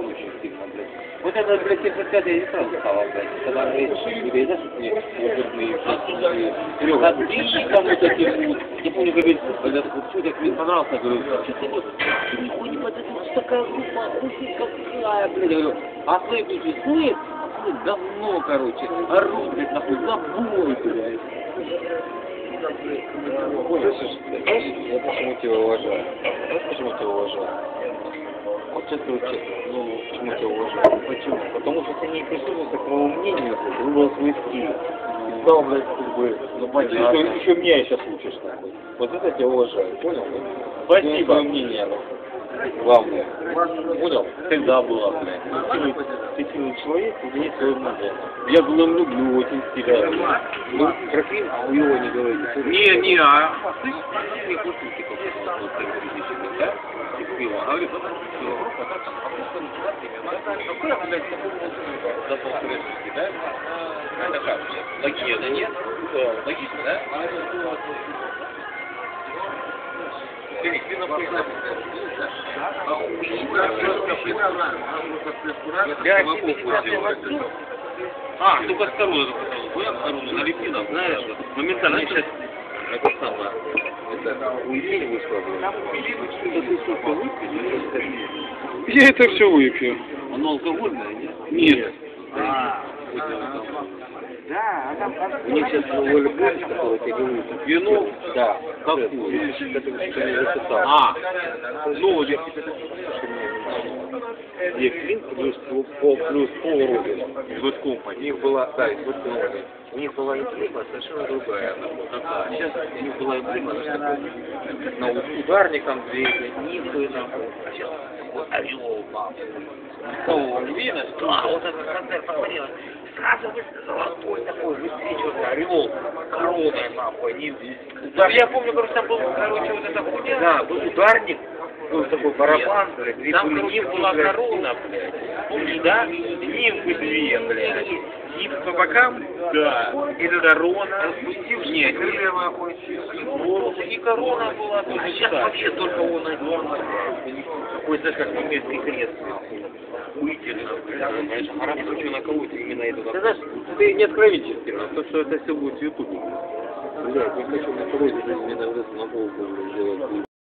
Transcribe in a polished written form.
очень сильно, блядь. Вот это, блядь, ТП-5 я не сразу стала, блядь. Когда мы тебе знаешь, что мне возрастные, Серега, ты там вот эти вот, я помню, говорит, вот как мне понравился, я говорю, что ты вот, ты нихуя не подойдешь, такая группа, охуеть какая, блядь, я говорю, а слэп, слэп, говно, короче, орут, блядь, нахуй, забой, блядь. Понял, слушай, знаешь, я почему тебя уважаю? Знаешь, почему тебя уважаю? Вот честно, ну, почему тебя уважаю? Почему? Потому что ты не прислушался к моему мнению, ты выбрал свой стиль. И стал, блядь, как бы, ну, понятно. Еще меня сейчас учишь, нахуй. Вот это я тебя уважаю, понял? Спасибо. Твое мнение, главное. Понял? Всегда было, блядь. Ты сильный человек, у тебя есть свое мнение. Я Глэм люблю, очень сильно. Ну, про фильм хуёво не говорите. Не, а ты не слушайте, как вот так юридически, да? Из пива. Говорит, что группа так, какой, блядь, запал крышечки, да? Это как? Логично, нет? Логично, да? А, только с короной, понял, корону налепила, знаешь, моментально сейчас это самое. У Евгения будет проблема. Я это все выпью. Оно алкогольное, нет? Нет. У них сейчас новый любовь, который я говорю. Вино? Да. Какую? Это что не записал. А, Ну, я тебе где клин плюс полрода. Good Company. У них была, да, из Company. У них была эмблема совершенно другая. Сейчас у них была эмблема, знаешь, такой, на ударником двигатель, нихуя нахуй. А сейчас вот орел, нахуй. Видно? Да, вот этот концерт посмотрел. Сразу золотой такой, высвечивается, орел, короной, нахуй. Я помню, короче, там был, короче, вот эта хуйня. Да, был ударник, был такой барабан, блядь, две Там, были короче, нимфы, была блядь. корона, блядь. Помнишь, да? Нимфы две, блядь. Нимф по бокам? Да. И корона. Распустившись, нет, и корона была. А сейчас вообще только он один. Такой, знаешь, как немецкий крест. Охуительно, блядь. Знаешь, хорошо, что на кого-то именно это. Ты знаешь, ты не откровенческий, но то, что это все будет в Ютубе. Блядь, я хочу на кого-то именно на голову сделать.